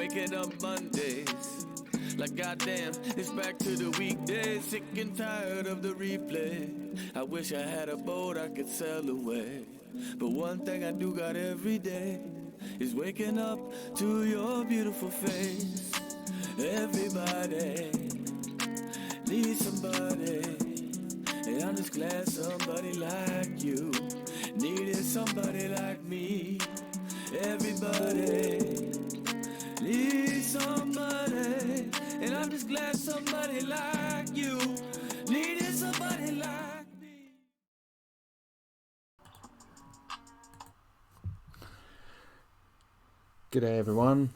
waking up Mondays. Like goddamn, it's back to the weekdays. Sick and tired of the replay. I wish I had a boat I could sail away. But one thing I do got every day is waking up to your beautiful face. Everybody needs somebody, and I'm just glad somebody like you needed somebody like me. Everybody needs somebody, and I'm just glad somebody like you needed somebody like me. G'day everyone,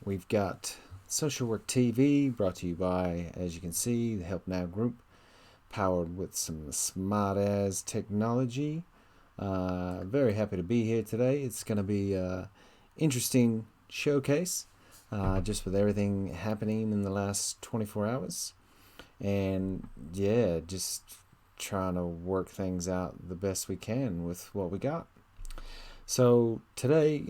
we've got Social Work TV brought to you by, as you can see, the Help Now group, powered with some smart-ass technology. Very happy to be here today. It's going to be an interesting showcase, just with everything happening in the last 24 hours. And yeah, just trying to work things out the best we can with what we got. So today,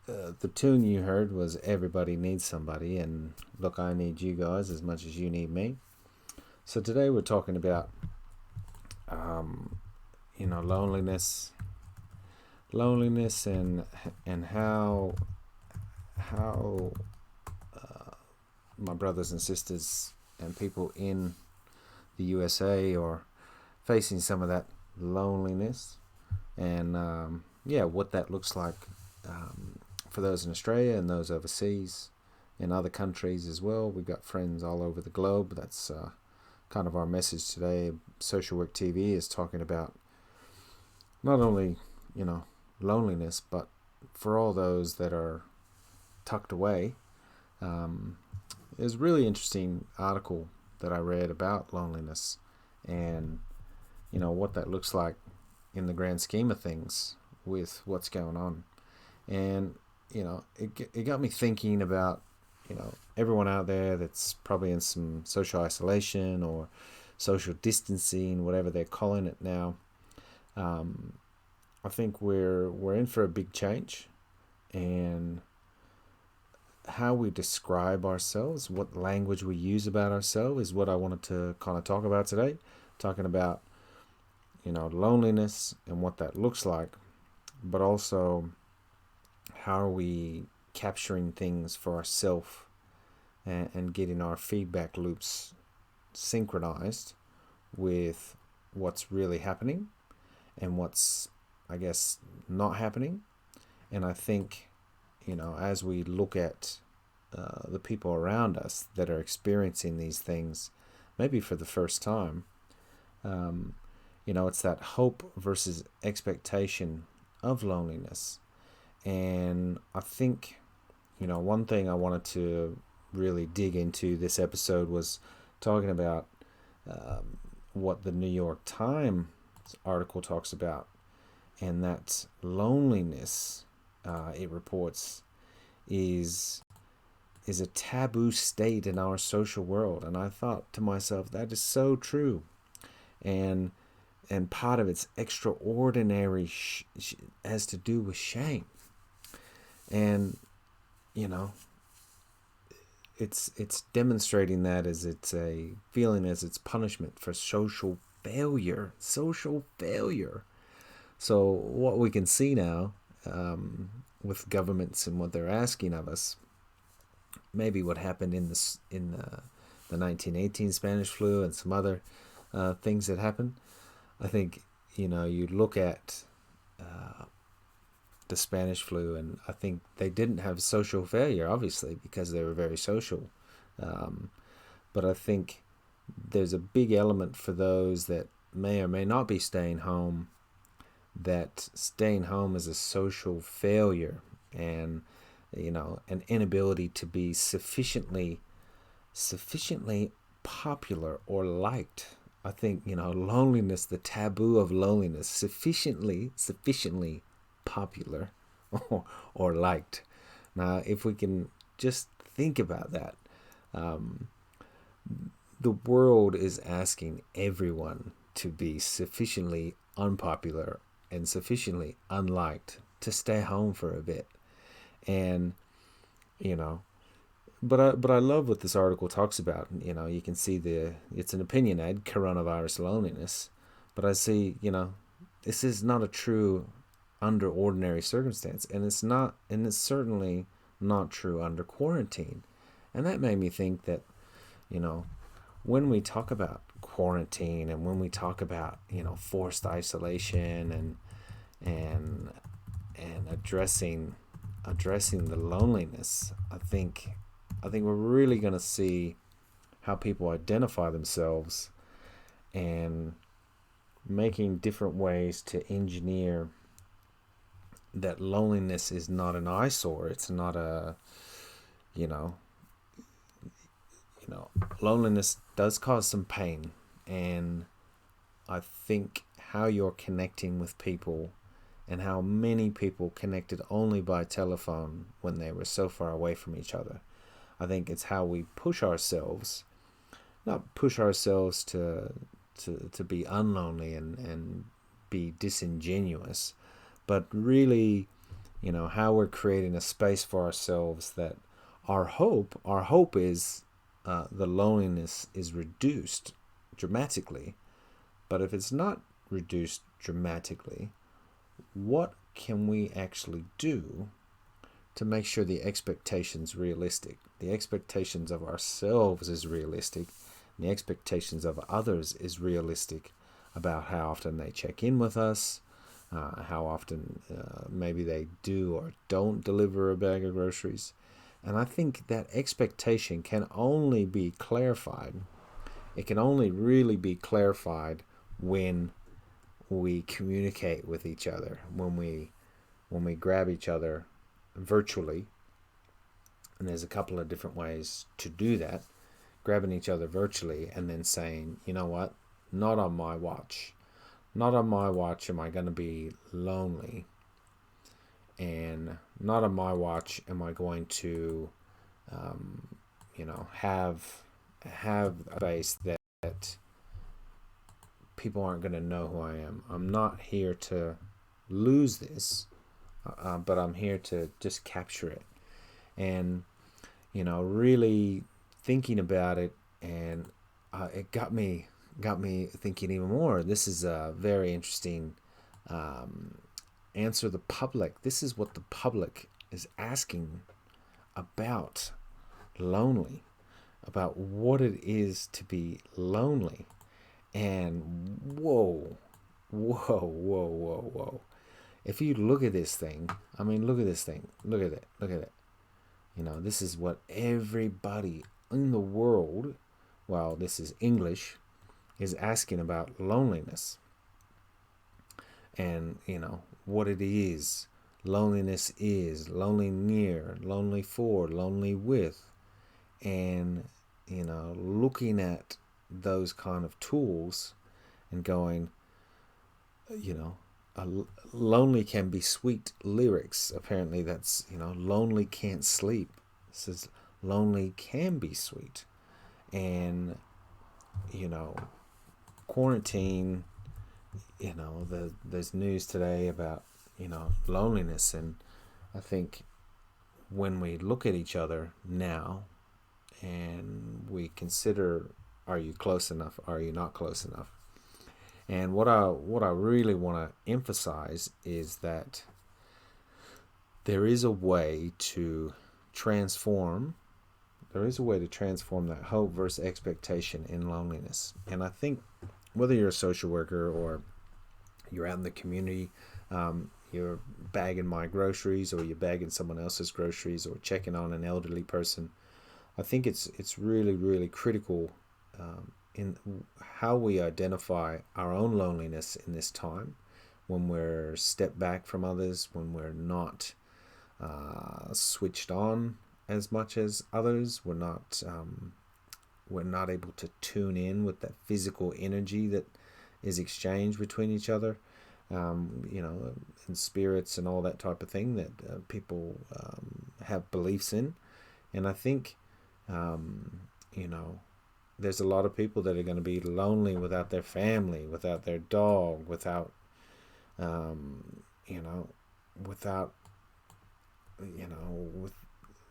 the tune you heard was Everybody Needs Somebody, and look, I need you guys as much as you need me. So today we're talking about loneliness and how my brothers and sisters and people in the USA are facing some of that loneliness, and what that looks like for those in Australia and those overseas in other countries as well. We've got friends all over the globe. That's kind of our message today. Social Work TV is talking about not only, loneliness, but for all those that are tucked away. There's a really interesting article that I read about loneliness and, what that looks like in the grand scheme of things with what's going on. And it got me thinking about, everyone out there that's probably in some social isolation or social distancing, whatever they're calling it now. I think we're in for a big change, and how we describe ourselves, what language we use about ourselves, is what I wanted to kind of talk about today. Talking about, loneliness and what that looks like, but also how are we capturing things for ourselves and getting our feedback loops synchronized with what's really happening and what's, I guess, not happening. And I think, as we look at the people around us that are experiencing these things, maybe for the first time, it's that hope versus expectation of loneliness. And I think, one thing I wanted to really dig into this episode was talking about what the New York Times article talks about, and that loneliness, it reports, is a taboo state in our social world. And I thought to myself, that is so true. And part of its extraordinary has to do with shame. And it's demonstrating that as it's a feeling, as it's punishment for social failure. So what we can see now, with governments and what they're asking of us, maybe what happened in the 1918 Spanish flu and some other things that happened. I think you look at the Spanish flu, and I think they didn't have social failure, obviously, because they were very social. But I think there's a big element for those that may or may not be staying home, that staying home is a social failure, and an inability to be sufficiently popular or liked. I think loneliness, the taboo of loneliness, sufficiently popular or liked. Now, if we can just think about that, the world is asking everyone to be sufficiently unpopular and sufficiently unliked to stay home for a bit. And you know. But I love what this article talks about. You can see it's an opinion ad, coronavirus loneliness. But I see, this is not a true under ordinary circumstance, and it's certainly not true under quarantine. And that made me think that, you know, when we talk about quarantine and when we talk about, forced isolation and and addressing the loneliness, I think we're really going to see how people identify themselves and making different ways to engineer that loneliness is not an eyesore. It's not a, you know, loneliness does cause some pain, and I think how you're connecting with people and how many people connected only by telephone when they were so far away from each other. I think it's how we push ourselves, not push ourselves to be unlonely and be disingenuous, but really, how we're creating a space for ourselves that our hope is the loneliness is reduced dramatically. But if it's not reduced dramatically, what can we actually do to make sure the expectations realistic? The expectations of ourselves is realistic. And the expectations of others is realistic about how often they check in with us, how often maybe they do or don't deliver a bag of groceries. And I think that expectation can only be clarified. It can only really be clarified when we communicate with each other, when we grab each other virtually. And there's a couple of different ways to do that. Grabbing each other virtually and then saying, you know what, not on my watch. Not on my watch am I going to be lonely. And not on my watch am I going to, have a space that people aren't going to know who I am. I'm not here to lose this, but I'm here to just capture it. And, really thinking about it, and it got me thinking even more. This is a very interesting answer the public. This is what the public is asking about about what it is to be lonely. And whoa. If you look at this thing, look at this thing. Look at it. Look at it. This is what everybody in the world, well, this is English, is asking about loneliness. And, what it is. Loneliness is lonely near, lonely for, lonely with. And, looking at those kind of tools and going, lonely can be sweet lyrics. Apparently that's, lonely can't sleep. It says lonely can be sweet. And, quarantine, there's news today about, loneliness. And I think when we look at each other now and we consider, are you close enough? Are you not close enough? And what I really want to emphasize is that there is a way to transform. There is a way to transform that hope versus expectation in loneliness. And I think whether you're a social worker or you're out in the community, you're bagging my groceries or you're bagging someone else's groceries or checking on an elderly person, I think it's really, really critical in how we identify our own loneliness in this time, when we're stepped back from others, when we're not switched on as much as others, we're not able to tune in with that physical energy that is exchanged between each other, and spirits and all that type of thing that people have beliefs in. And I think, there's a lot of people that are going to be lonely without their family, without their dog, without, without, with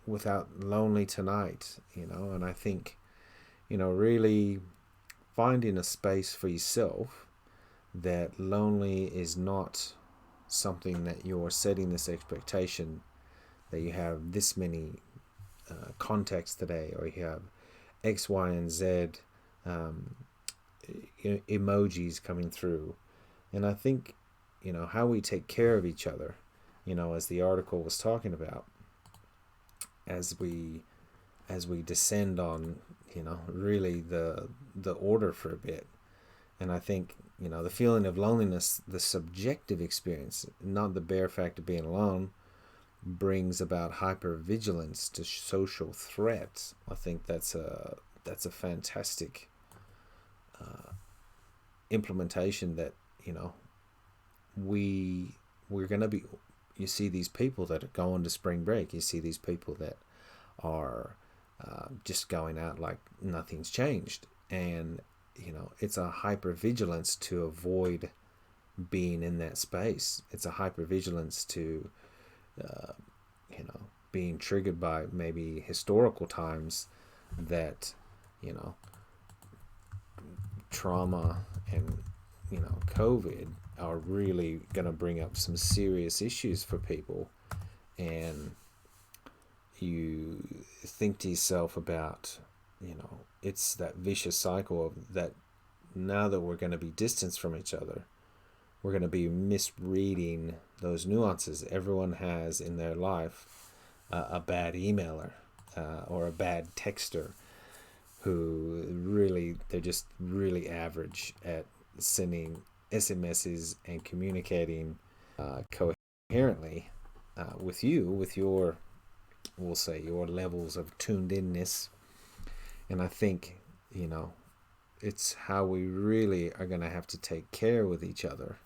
without lonely tonight, and I think, really finding a space for yourself, that lonely is not something that you're setting this expectation that you have this many contacts today, or you have X, Y, and Z um, emojis coming through. And I think, how we take care of each other, as the article was talking about, as we descend on, really the order for a bit. And I think, the feeling of loneliness, the subjective experience, not the bare fact of being alone, brings about hypervigilance to social threats. I think that's a fantastic implementation that, we're going to be. You see these people that are going to spring break. You see these people that are just going out like nothing's changed, and it's a hypervigilance to avoid being in that space. It's a hypervigilance to being triggered by maybe historical times that, trauma and, COVID are really going to bring up some serious issues for people. And you think to yourself about, it's that vicious cycle of that. Now that we're going to be distanced from each other, we're going to be misreading those nuances. Everyone has in their life a bad emailer or a bad texter who they're just really average at sending SMSs and communicating coherently with you, with your, we'll say, your levels of tuned inness. And I think, it's how we really are going to have to take care with each other.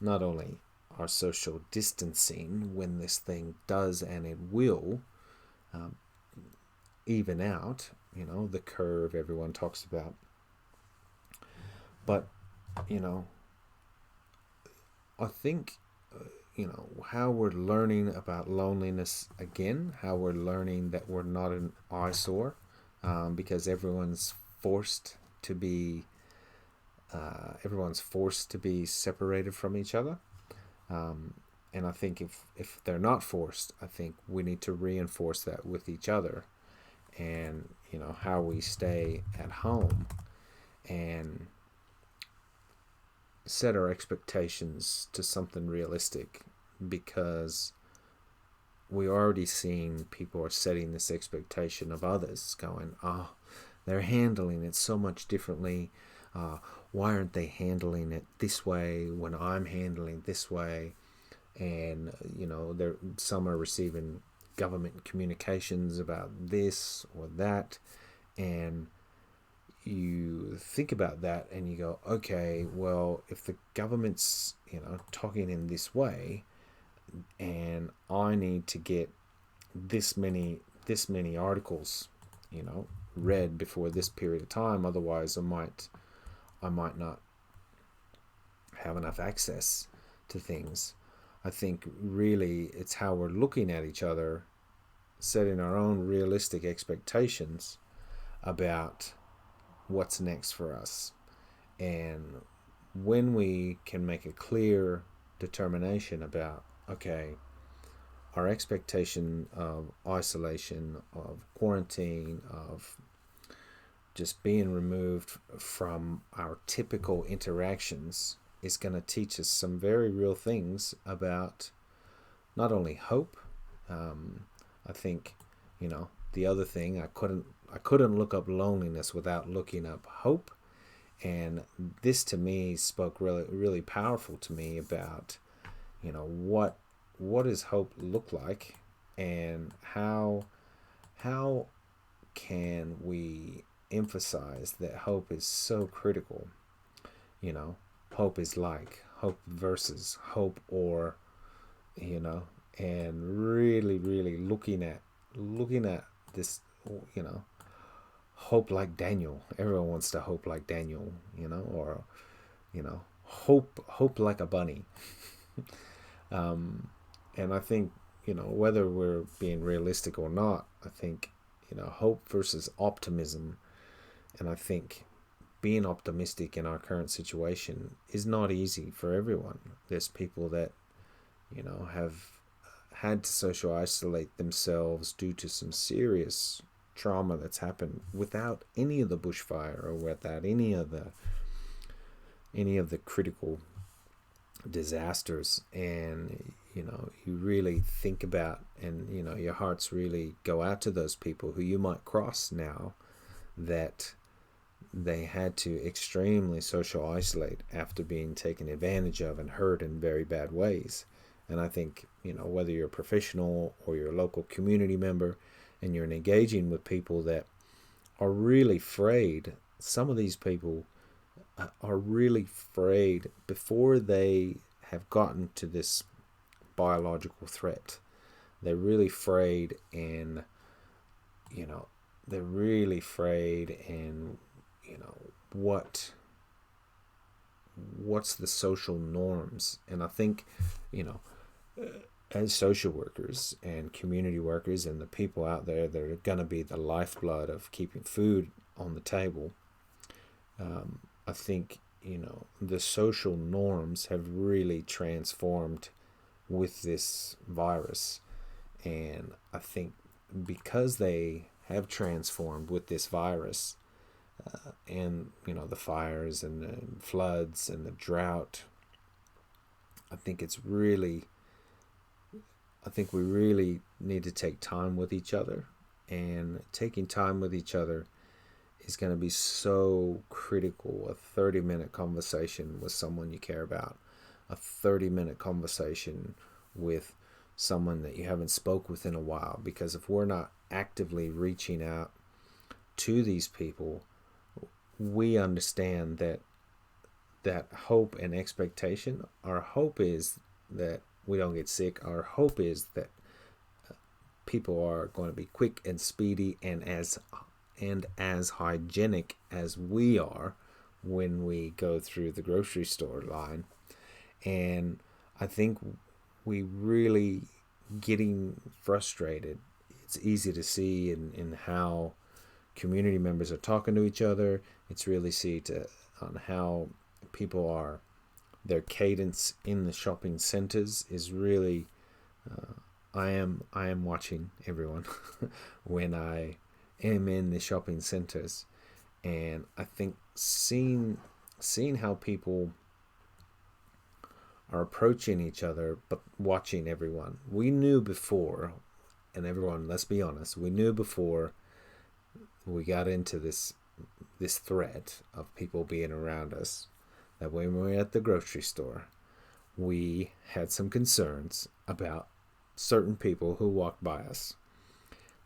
Not only our social distancing, when this thing does, and it will even out, the curve everyone talks about. But, I think, how we're learning about loneliness again, how we're learning that we're not an eyesore, because everyone's forced to be separated from each other. And I think if they're not forced, I think we need to reinforce that with each other. And, how we stay at home and set our expectations to something realistic, because we already seen people are setting this expectation of others, going, they're handling it so much differently. Why aren't they handling it this way when I'm handling it this way? And, some are receiving government communications about this or that. And you think about that and you go, okay, well, if the government's, talking in this way, and I need to get this many articles, read before this period of time, otherwise I might not have enough access to things. I think really it's how we're looking at each other, setting our own realistic expectations about what's next for us. And when we can make a clear determination about, okay, our expectation of isolation, of quarantine, of just being removed from our typical interactions is going to teach us some very real things about not only hope. I think, the other thing, I couldn't look up loneliness without looking up hope. And this to me spoke really, really powerful to me about, what does hope look like, and how can we emphasize that hope is so critical. Hope is like hope versus hope, or, and really, really looking at this, hope like Daniel. Everyone wants to hope like Daniel, or, hope like a bunny. And I think, whether we're being realistic or not, I think, hope versus optimism. And I think being optimistic in our current situation is not easy for everyone. There's people that, have had to social isolate themselves due to some serious trauma that's happened without any of the bushfire or without any of the critical disasters. And you really think about, and your hearts really go out to those people who you might cross now, that they had to extremely social isolate after being taken advantage of and hurt in very bad ways. And I think, whether you're a professional or you're a local community member and you're engaging with people that are really afraid, some of these people are really afraid before they have gotten to this biological threat. They're really afraid, and they're really afraid, and what's the social norms. And I think, as social workers and community workers and the people out there that are going to be the lifeblood of keeping food on the table, I think, the social norms have really transformed with this virus. And I think because they have transformed with this virus, and, the fires and the floods and the drought, I think we really need to take time with each other. And taking time with each other is going to be so critical. A 30-minute conversation with someone you care about, a 30-minute conversation with someone that you haven't spoke with in a while. Because if we're not actively reaching out to these people, we understand that hope and expectation. Our hope is that we don't get sick. Our hope is that people are going to be quick and speedy and as hygienic as we are when we go through the grocery store line. And I think we really getting frustrated. It's easy to see in how community members are talking to each other. It's really on how people are, their cadence in the shopping centers is really, I am watching everyone when I am in the shopping centers. And I think seeing how people are approaching each other, but watching everyone. We knew before, and everyone, let's be honest, we knew before we got into this threat of people being around us, that when we were at the grocery store, we had some concerns about certain people who walked by us.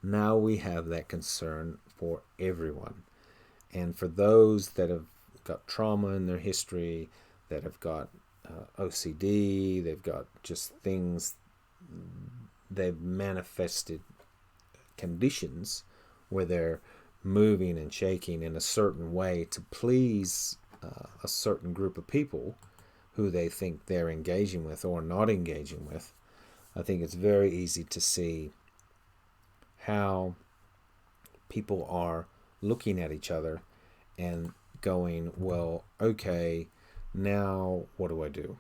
Now we have that concern for everyone. And for those that have got trauma in their history, that have got OCD, they've got just things, they've manifested conditions where they're moving and shaking in a certain way to please a certain group of people who they think they're engaging with or not engaging with. I think it's very easy to see how people are looking at each other and going, well, okay, now what do I do?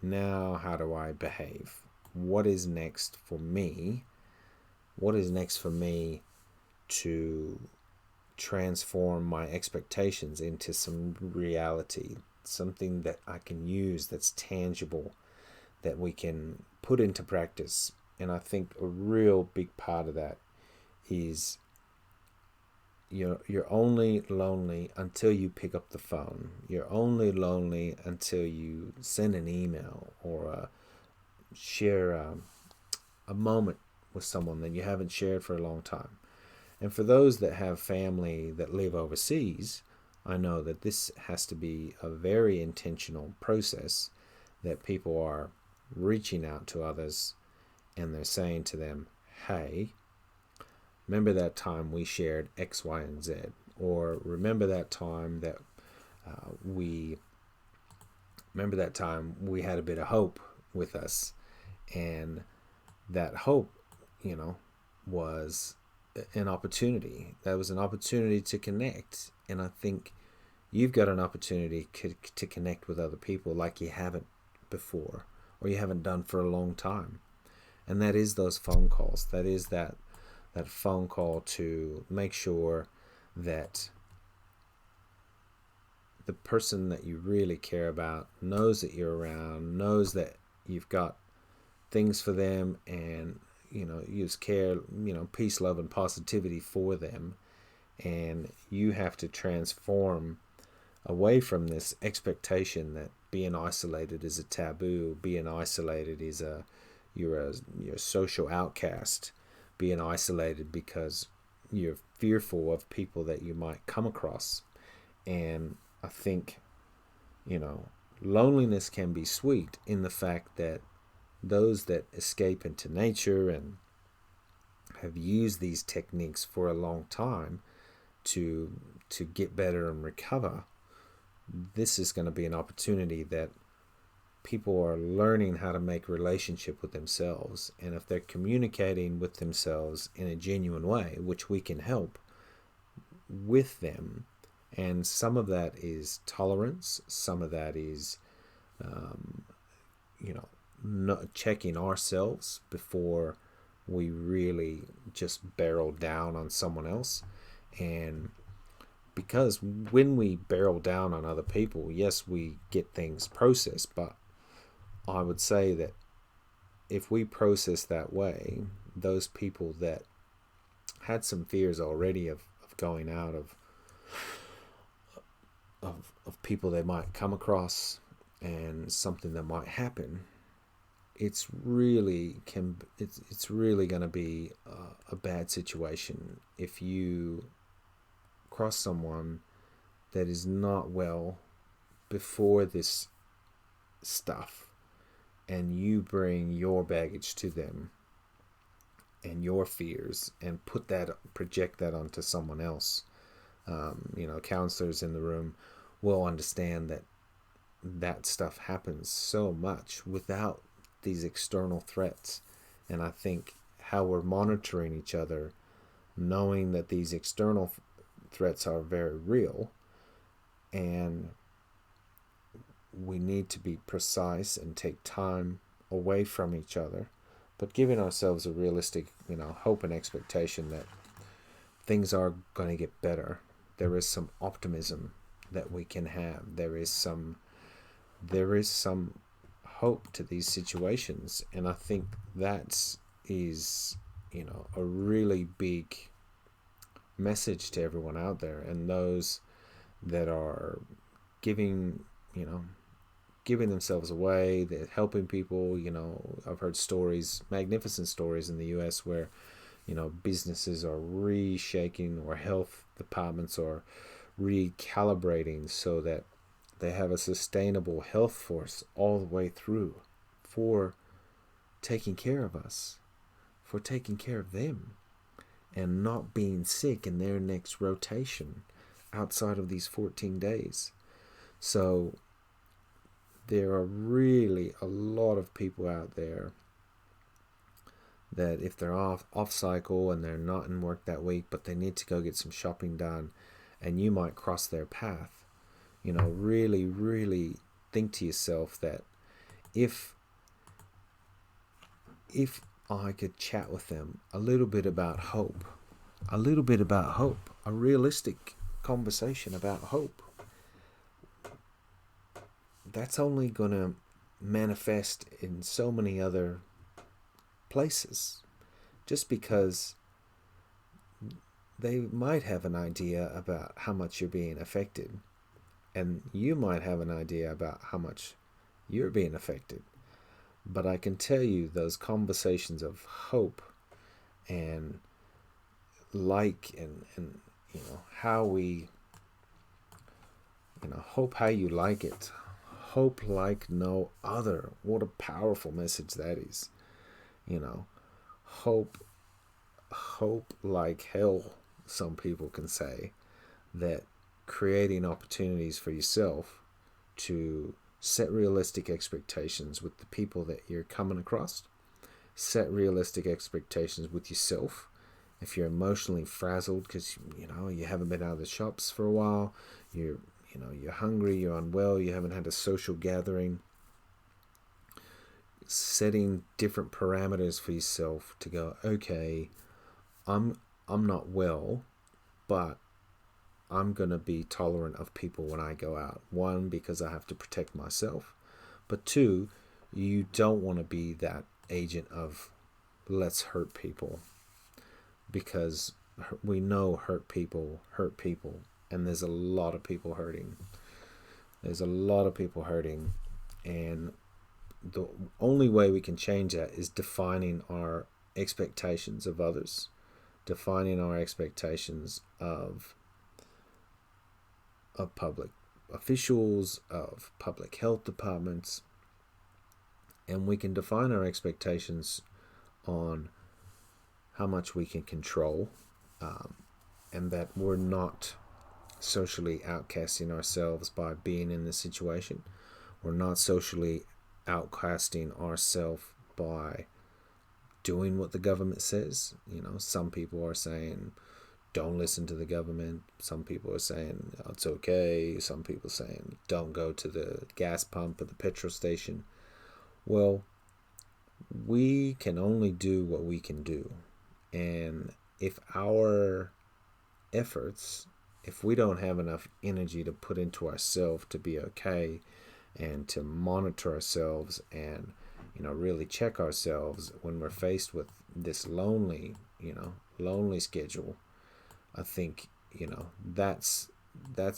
Now how do I behave? What is next for me? What is next for me to transform my expectations into some reality, something that I can use, that's tangible, that we can put into practice? And I think a real big part of that is you're only lonely until you pick up the phone. You're only lonely until you send an email or share a moment with someone that you haven't shared for a long time. And for those that have family that live overseas, I know that this has to be a very intentional process, that people are reaching out to others and they're saying to them, hey, remember that time we shared X, Y, and Z? Or remember that time that we had a bit of hope with us? And that hope, was an opportunity. That was an opportunity to connect. And I think you've got an opportunity to connect with other people like you haven't before, or you haven't done for a long time. And that is those phone calls. That is that phone call to make sure that the person that you really care about knows that you're around, knows that you've got things for them, and use care, peace, love, and positivity for them. And you have to transform away from this expectation that being isolated is a taboo, being isolated is you're a social outcast, being isolated because you're fearful of people that you might come across. And I think, loneliness can be sweet in the fact that those that escape into nature and have used these techniques for a long time to get better and recover, this is going to be an opportunity that people are learning how to make relationship with themselves. And if they're communicating with themselves in a genuine way, which we can help with them, and some of that is tolerance, some of that is not checking ourselves before we really just barrel down on someone else. And because when we barrel down on other people, yes, we get things processed, but I would say that if we process that way, those people that had some fears already of going out, of people they might come across and something that might happen, it's really going to be a bad situation if you cross someone that is not well before this stuff, and you bring your baggage to them and your fears and project that onto someone else. Counselors in the room will understand that stuff happens so much without these external threats. And I think how we're monitoring each other, knowing that these external threats are very real, and we need to be precise and take time away from each other, but giving ourselves a realistic, hope and expectation that things are going to get better. There is some optimism that we can have. There is some hope to these situations, and I think that is a really big message to everyone out there, and those that are giving themselves away, they're helping people. I've heard stories, magnificent stories in the US where businesses are reshaking, or health departments are recalibrating so that they have a sustainable health force all the way through for taking care of us, for taking care of them, and not being sick in their next rotation outside of these 14 days. So there are really a lot of people out there that if they're off cycle and they're not in work that week, but they need to go get some shopping done, and you might cross their path, really, really think to yourself that if I could chat with them a little bit about hope, a realistic conversation about hope, that's only going to manifest in so many other places, just because they might have an idea about how much you're being affected, and you might have an idea about how much you're being affected. But I can tell you, those conversations of hope and and how we hope how you like it, hope like no other. What a powerful message that is. Hope like hell, some people can say, that creating opportunities for yourself to set realistic expectations with the people that you're coming across, set realistic expectations with yourself. If you're emotionally frazzled because you haven't been out of the shops for a while, you're hungry, you're unwell, you haven't had a social gathering, setting different parameters for yourself to go, okay, I'm not well, but I'm going to be tolerant of people when I go out. One, because I have to protect myself. But two, you don't want to be that agent of let's hurt people. Because we know hurt people. And there's a lot of people hurting. And the only way we can change that is defining our expectations of others. Defining our expectations of public officials, of public health departments, and we can define our expectations on how much we can control, and that we're not socially outcasting ourselves by being in this situation. We're not socially outcasting ourselves by doing what the government says. Some people are saying don't listen to the government. Some people are saying it's okay. Some people are saying don't go to the gas pump at the petrol station. Well, we can only do what we can do. And if our efforts, if we don't have enough energy to put into ourselves to be okay and to monitor ourselves and really check ourselves when we're faced with this lonely schedule, I think that's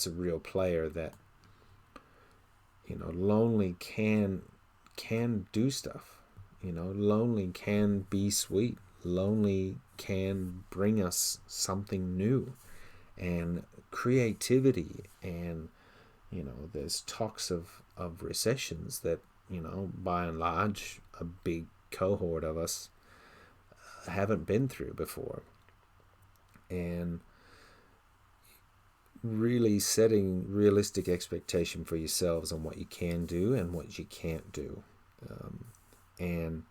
a real player that lonely can do stuff. Lonely can be sweet. Lonely can bring us something new and creativity. And there's talks of recessions that by and large a big cohort of us haven't been through before. And really setting realistic expectation for yourselves on what you can do and what you can't do, and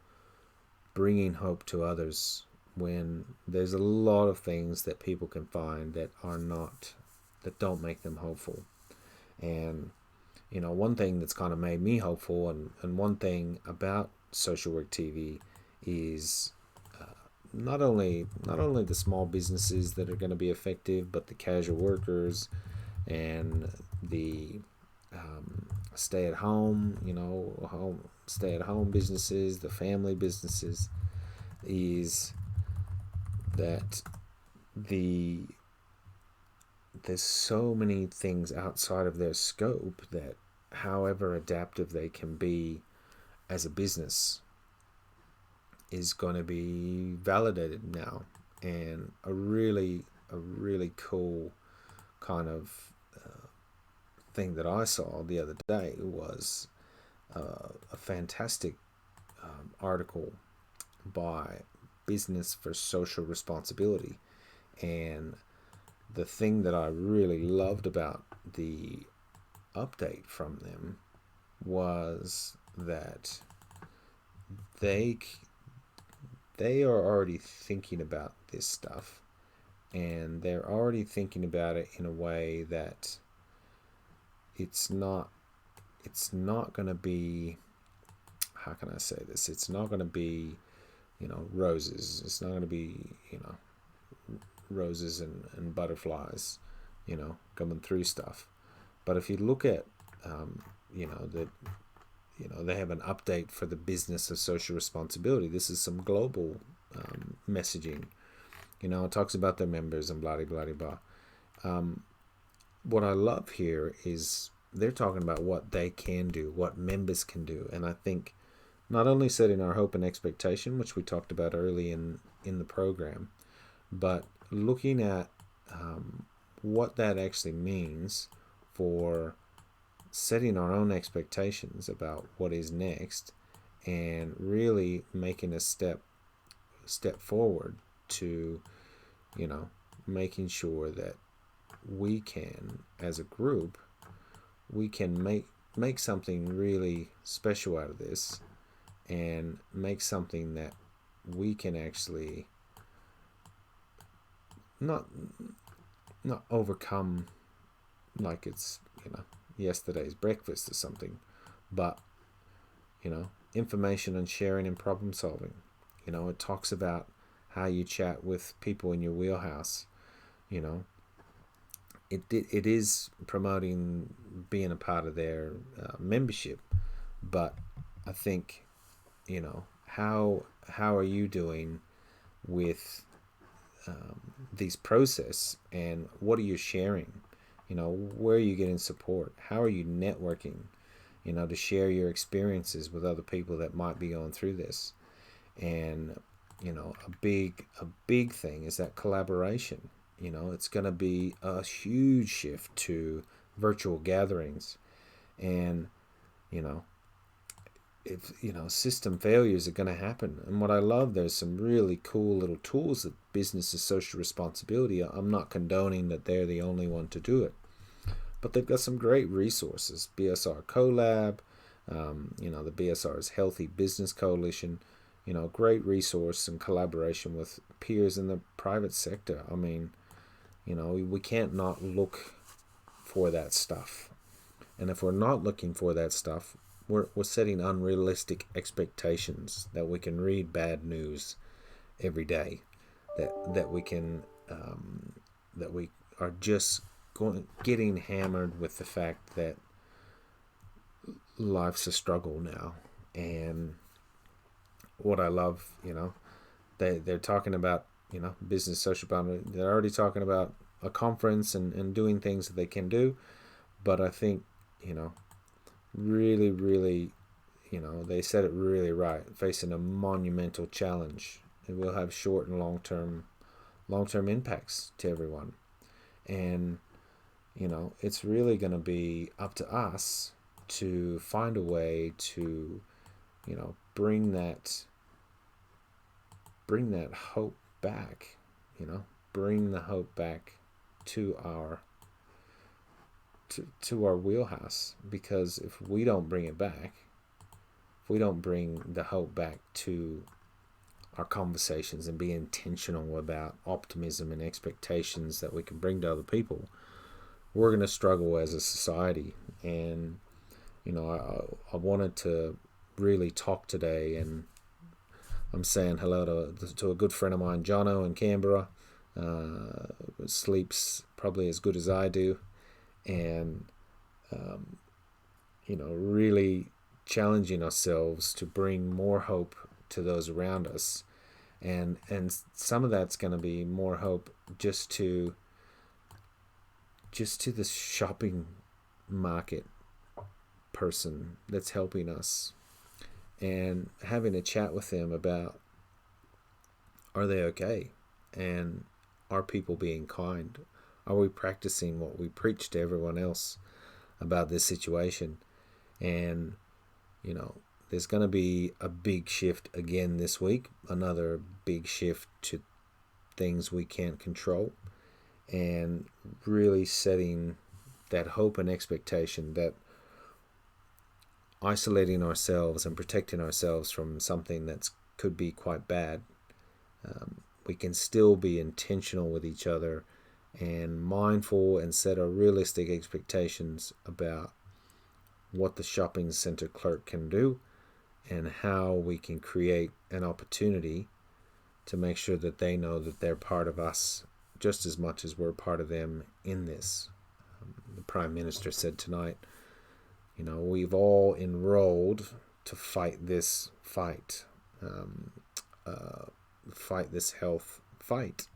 bringing hope to others when there's a lot of things that people can find that don't make them hopeful. And one thing that's kind of made me hopeful, and one thing about Social Work TV is not only the small businesses that are going to be effective, but the casual workers and the stay-at-home businesses, the family businesses, is that there's so many things outside of their scope that however adaptive they can be as a business is going to be validated now. And a really cool kind of thing that I saw the other day was a fantastic article by Business for Social Responsibility. And the thing that I really loved about the update from them was that they are already thinking about this stuff, and they're already thinking about it in a way that it's not going to be, how can I say this? It's not going to be, roses. It's not going to be, roses and butterflies, coming through stuff. But if you look at, they have an update for the business of social responsibility. This is some global messaging. It talks about their members and blah, blah, blah, blah. What I love here is they're talking about what they can do, what members can do. And I think not only setting our hope and expectation, which we talked about early in the program, but looking at what that actually means for setting our own expectations about what is next, and really making a step forward to making sure that we can, as a group, we can make something really special out of this, and make something that we can actually not overcome like it's, yesterday's breakfast or something, but, information and sharing and problem solving. It talks about how you chat with people in your wheelhouse. It is promoting being a part of their membership, but I think, how are you doing with these process, and what are you sharing? Where are you getting support? How are you networking? To share your experiences with other people that might be going through this. And a big thing is that collaboration. It's going to be a huge shift to virtual gatherings, and if system failures are going to happen. And what I love, there's some really cool little tools that business is social responsibility. I'm not condoning that they're the only one to do it, but they've got some great resources. BSR Collab, the BSR's Healthy Business Coalition, great resource and collaboration with peers in the private sector. I mean, we can't not look for that stuff. And if we're not looking for that stuff, we're setting unrealistic expectations that we can read bad news every day, that we can that we are just getting hammered with the fact that life's a struggle now. And what I love, they're talking about, business social boundary. They're already talking about a conference and doing things that they can do. But I think, really, really, they said it really right, facing a monumental challenge. It will have short and long-term impacts to everyone. And, it's really going to be up to us to find a way to, bring that hope back, bring the hope back to our wheelhouse. Because if we don't bring it back, if we don't bring the hope back to our conversations and be intentional about optimism and expectations that we can bring to other people, we're going to struggle as a society. And I wanted to really talk today, and I'm saying hello to a good friend of mine, Jono, in Canberra. Sleeps probably as good as I do, and really challenging ourselves to bring more hope to those around us, and some of that's going to be more hope just to the shopping market person that's helping us, and having a chat with them about, are they okay, and are people being kind? Are we practicing what we preach to everyone else about this situation? And there's going to be a big shift again this week, another big shift to things we can't control, and really setting that hope and expectation that isolating ourselves and protecting ourselves from something that could be quite bad, we can still be intentional with each other and mindful, and set our realistic expectations about what the shopping center clerk can do, and how we can create an opportunity to make sure that they know that they're part of us just as much as we're part of them in this. The Prime Minister said tonight, we've all enrolled to fight this fight, fight this health fight.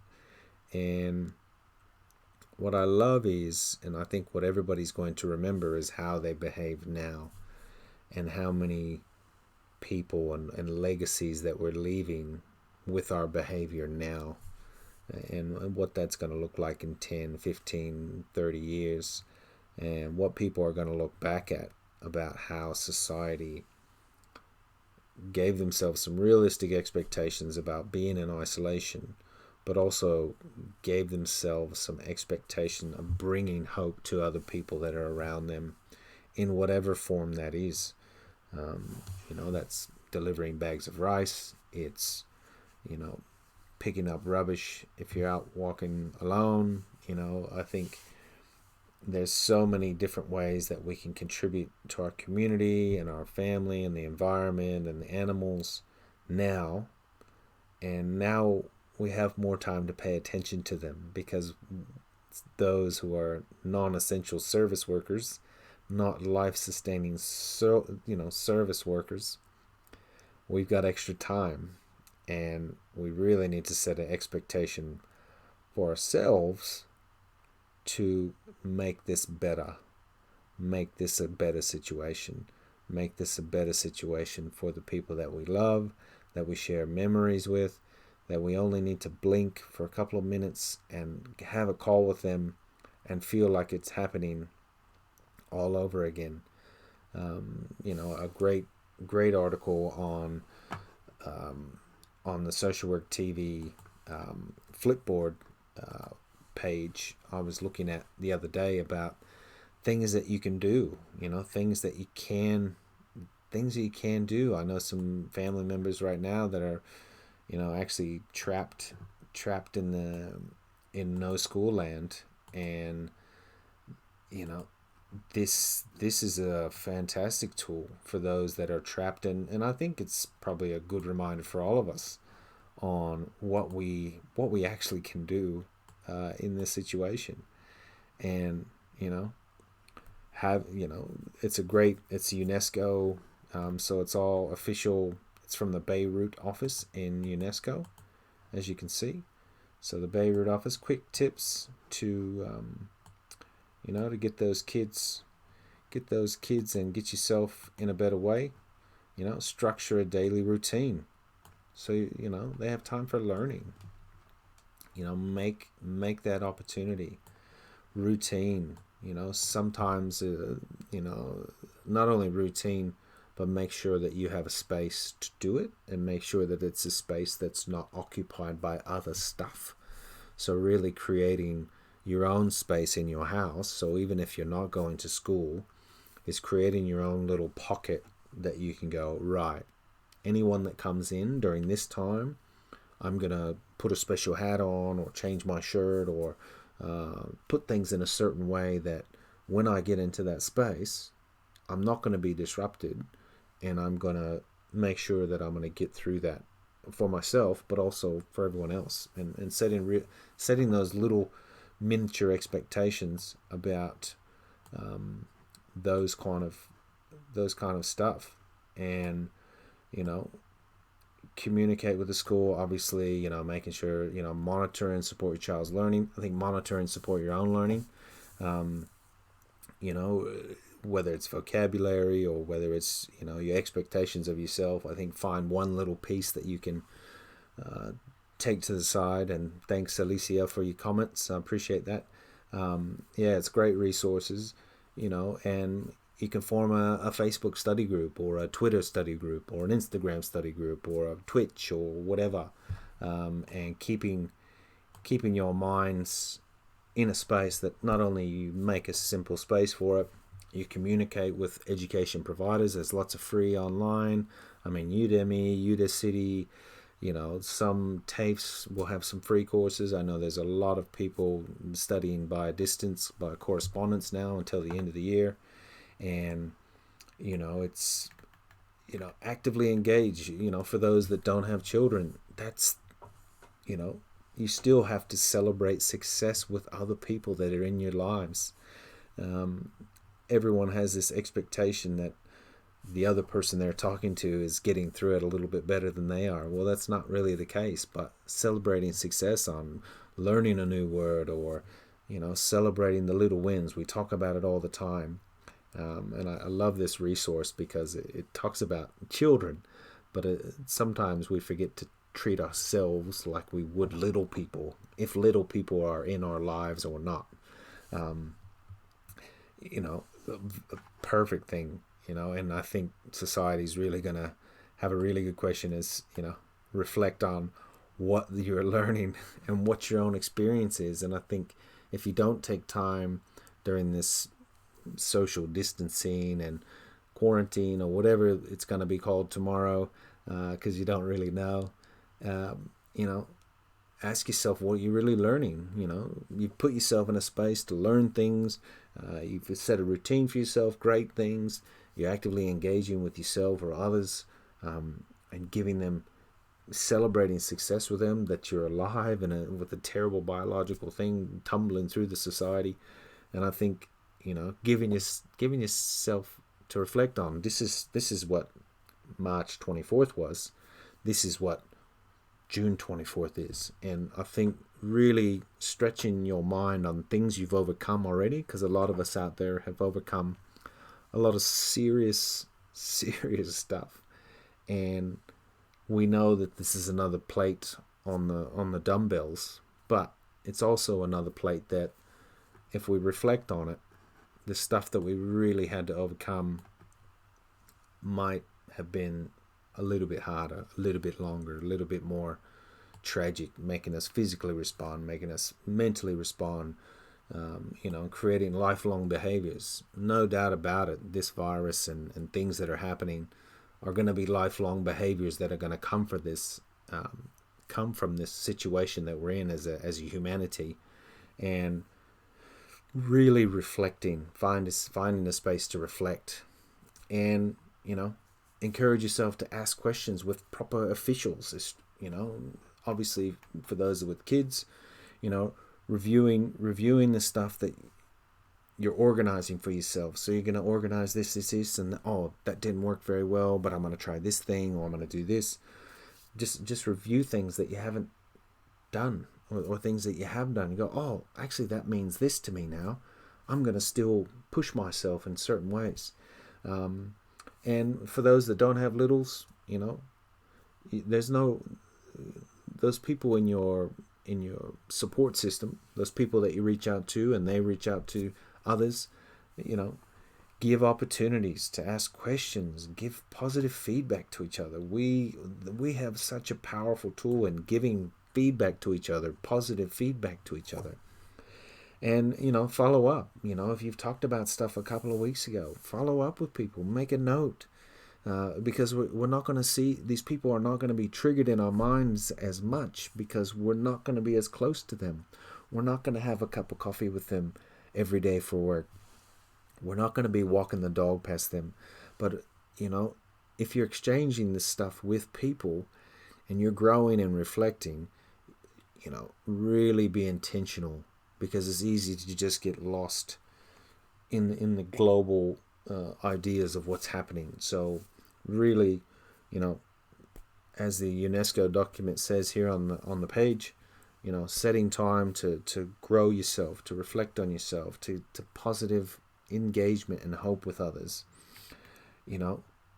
And what I love is, and I think what everybody's going to remember, is how they behave now, and how many people and legacies that we're leaving with our behavior now, and what that's going to look like in 10, 15, 30 years, and what people are going to look back at about how society gave themselves some realistic expectations about being in isolation, but also gave themselves some expectation of bringing hope to other people that are around them in whatever form that is. That's delivering bags of rice. It's picking up rubbish if you're out walking alone. I think there's so many different ways that we can contribute to our community and our family and the environment and the animals now. And now we have more time to pay attention to them, because those who are non-essential service workers, not life-sustaining service workers, we've got extra time, and we really need to set an expectation for ourselves to make this better, make this a better situation, make this a better situation for the people that we love, that we share memories with, that we only need to blink for a couple of minutes and have a call with them and feel like it's happening all over again. A great article on the Social Work TV Flipboard page I was looking at the other day about things that you can do, things that you can do. I know some family members right now that are, actually trapped in no school land, and this is a fantastic tool for those that are trapped, and I think it's probably a good reminder for all of us on what we actually can do in this situation. And it's UNESCO, so it's all official. It's from the Beirut office in UNESCO, as you can see. So the Beirut office, quick tips to to get those kids and get yourself in a better way. Structure a daily routine, so they have time for learning. Make that opportunity. Routine, sometimes not only routine, but make sure that you have a space to do it, and make sure that it's a space that's not occupied by other stuff. So really creating your own space in your house, so even if you're not going to school, is creating your own little pocket that you can go, right, anyone that comes in during this time, I'm going to put a special hat on, or change my shirt, or put things in a certain way that when I get into that space, I'm not going to be disrupted, and I'm going to make sure that I'm going to get through that for myself, but also for everyone else, and setting those little miniature expectations about those kind of stuff. And communicate with the school, obviously, making sure, monitor and support your child's learning. I think monitor and support your own learning, whether it's vocabulary or whether it's, your expectations of yourself. I think find one little piece that you can take to the side. And thanks, Alicia, for your comments. I appreciate that. It's great resources, and you can form a Facebook study group, or a Twitter study group, or an Instagram study group, or a Twitch, or whatever, and keeping your minds in a space that not only you make a simple space for it, you communicate with education providers. There's lots of free online. I mean, Udemy, Udacity, some TAFEs will have some free courses. I know there's a lot of people studying by distance, by correspondence now until the end of the year. And, it's, actively engage, for those that don't have children. That's, you still have to celebrate success with other people that are in your lives. Everyone has this expectation that the other person they're talking to is getting through it a little bit better than they are. Well, that's not really the case, but celebrating success on learning a new word, or, celebrating the little wins. We talk about it all the time. And I love this resource because it talks about children, but sometimes we forget to treat ourselves like we would little people, if little people are in our lives or not. A perfect thing, and I think society's really going to have a really good question is, reflect on what you're learning and what your own experience is. And I think if you don't take time during this social distancing and quarantine, or whatever it's going to be called tomorrow, because you don't really know, You know, ask yourself what you're really learning. You know, you've put yourself in a space to learn things. You've set a routine for yourself, great things. You're actively engaging with yourself or others, and giving them, celebrating success with them, that you're alive and with a terrible biological thing tumbling through the society. And I think, you know, giving yourself to reflect on, this is what March 24th was. This is what June 24th is. And I think really stretching your mind on things you've overcome already, because a lot of us out there have overcome a lot of serious stuff. And we know that this is another plate on the dumbbells, but it's also another plate that, if we reflect on it, the stuff that we really had to overcome might have been a little bit harder, a little bit longer, a little bit more tragic, making us physically respond, making us mentally respond, creating lifelong behaviors. No doubt about it, this virus and things that are happening are going to be lifelong behaviors that are going to come from this situation that we're in as a humanity. And really reflecting, finding a space to reflect, and encourage yourself to ask questions with proper officials. Obviously for those with kids, reviewing the stuff that you're organizing for yourself. So you're going to organize this, and that didn't work very well, but I'm going to try this thing, or I'm going to do this. Just review things that you haven't done, or things that you have done. You go, actually that means this to me now. I'm going to still push myself in certain ways. And for those that don't have littles, there's those people in your support system, those people that you reach out to and they reach out to others, give opportunities to ask questions, give positive feedback to each other. We have such a powerful tool in giving feedback to each other, positive feedback to each other. And, follow up. If you've talked about stuff a couple of weeks ago, follow up with people, make a note. Because we're not going to see, these people are not going to be triggered in our minds as much, because we're not going to be as close to them. We're not going to have a cup of coffee with them every day for work. We're not going to be walking the dog past them. But, if you're exchanging this stuff with people and you're growing and reflecting, really be intentional, because it's easy to just get lost in the global ideas of what's happening. So really, as the UNESCO document says here on the page, setting time to grow yourself, to reflect on yourself, to positive engagement and hope with others,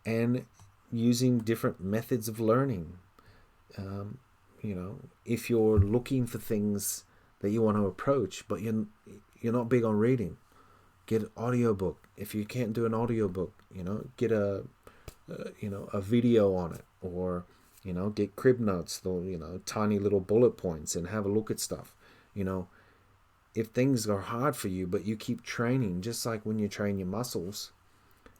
and using different methods of learning. If you're looking for things that you want to approach, but you're not big on reading, get an audiobook. If you can't do an audiobook, get a video on it, or get crib notes, tiny little bullet points, and have a look at stuff. If things are hard for you, but you keep training, just like when you train your muscles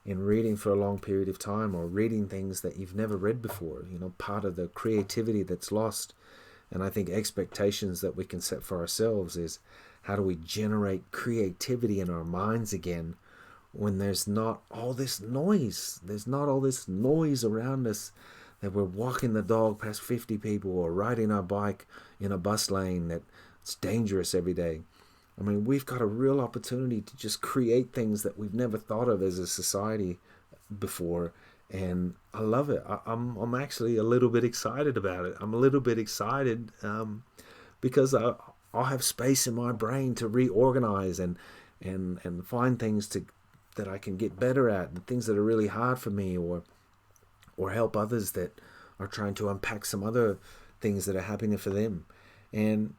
in reading for a long period of time, or reading things that you've never read before, part of the creativity that's lost. And I think expectations that we can set for ourselves is, how do we generate creativity in our minds again when there's not all this noise? There's not all this noise around us, that we're walking the dog past 50 people, or riding our bike in a bus lane that's dangerous every day. I mean, we've got a real opportunity to just create things that we've never thought of as a society before. And I love it. I'm actually a little bit excited about it. I'm a little bit excited because I'll have space in my brain to reorganize and find things that I can get better at, and things that are really hard for me, or help others that are trying to unpack some other things that are happening for them. And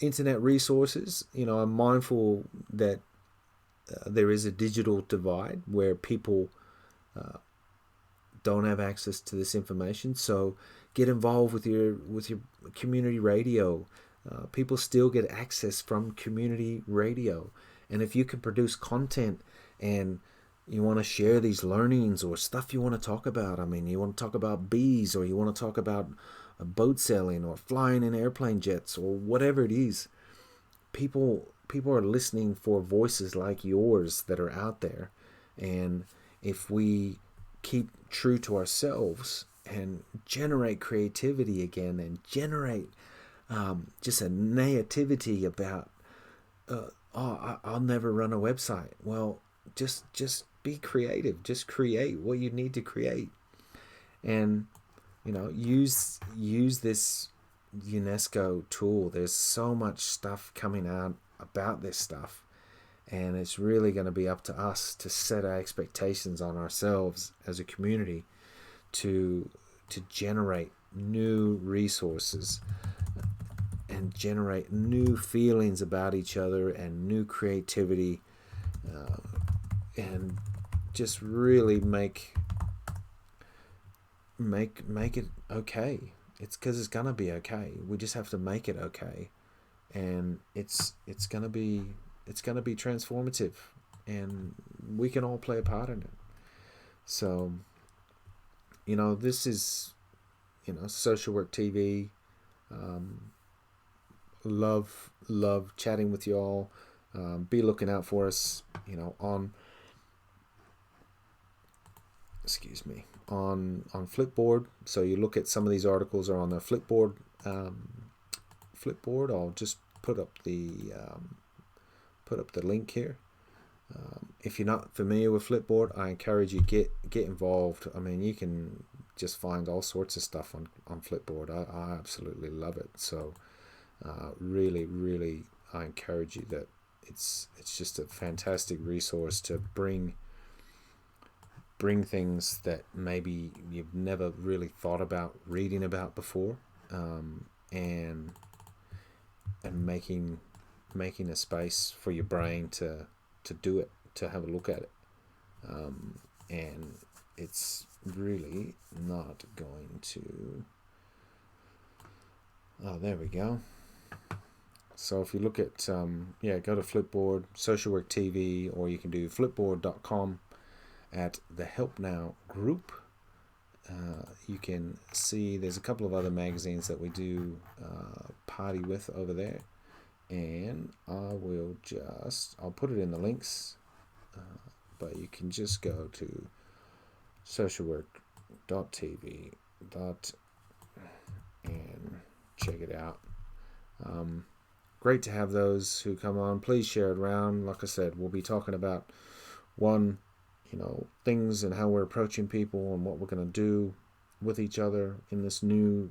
internet resources, I'm mindful that there is a digital divide where people don't have access to this information. So get involved with your community radio. People still get access from community radio, and if you can produce content and you want to share these learnings or stuff you want to talk about, you want to talk about bees, or you want to talk about boat sailing or flying in airplane jets or whatever it is. People are listening for voices like yours that are out there. And if we keep true to ourselves and generate creativity again and generate just a naivety about I'll never run a website. Well, just be creative. Just create what you need to create, and use this UNESCO tool. There's so much stuff coming out about this stuff, and it's really going to be up to us to set our expectations on ourselves as a community to generate new resources and generate new feelings about each other and new creativity, and just really make it okay. It's because it's gonna be okay. We just have to make it okay, and it's gonna be transformative, and we can all play a part in it. So, this is Social Work TV. Love chatting with y'all. Be looking out for us, on Flipboard. So you look at some of these articles are on the Flipboard. I'll just put up the link here. If you're not familiar with Flipboard, I encourage you get involved. I mean, you can just find all sorts of stuff on Flipboard. I absolutely love it. So really, I encourage you that it's just a fantastic resource to bring things that maybe you've never really thought about reading about before, and making a space for your brain to do it, to have a look at it, and it's really not going to. Oh, there we go. So if you look at, go to Flipboard, Social Work TV, or you can do flipboard.com at the Help Now group. You can see there's a couple of other magazines that we do party with over there. And I'll put it in the links, but you can just go to socialwork.tv and check it out. Great to have those who come on. Please share it around. Like I said, we'll be talking about things and how we're approaching people and what we're going to do with each other in this new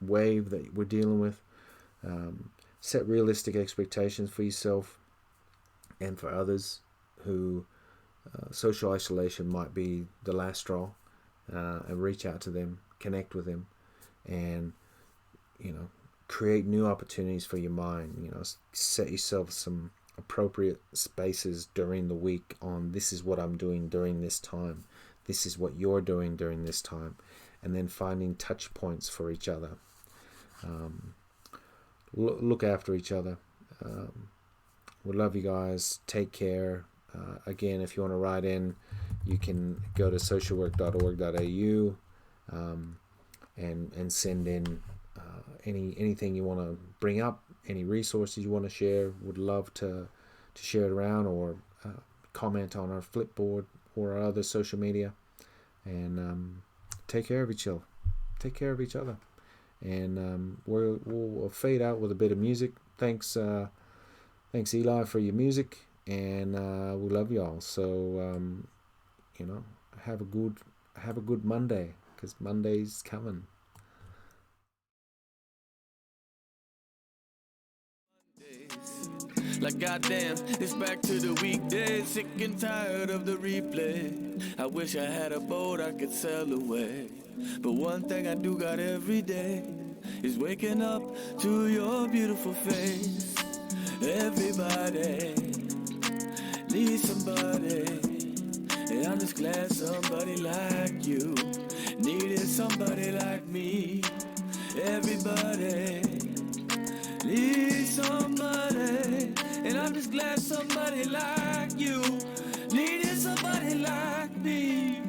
wave that we're dealing with. Set realistic expectations for yourself and for others who social isolation might be the last straw, and reach out to them, connect with them, and create new opportunities for your mind. Set yourself some appropriate spaces during the week on this is what I'm doing during this time, this is what you're doing during this time, and then finding touch points for each other. Look after each other. We love you guys. Take care. Again, if you want to write in, you can go to socialwork.org.au and send in anything you want to bring up, any resources you want to share. Would love to share it around, or comment on our Flipboard or our other social media. And take care of each other. Take care of each other. And we'll fade out with a bit of music. Thanks Eli for your music, and we love y'all. So have a good Monday, because Monday's coming. Like goddamn, it's back to the weekdays. Sick and tired of the replay. I wish I had a boat I could sail away. But one thing I do got every day is waking up to your beautiful face. Everybody needs somebody, and I'm just glad somebody like you needed somebody like me. Everybody needs somebody, and I'm just glad somebody like you needed somebody like me.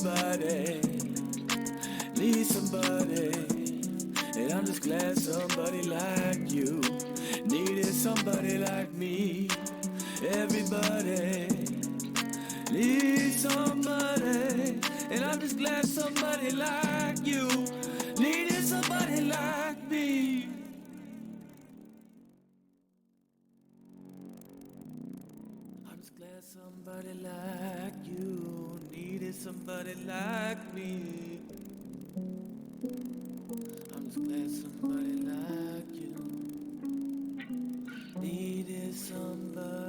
Everybody needs somebody, and I'm just glad somebody like you needed somebody like me. Everybody needs somebody, and I'm just glad somebody like you needed somebody like me. I'm just glad somebody like you needed somebody like me. I'm just glad somebody like you needed somebody.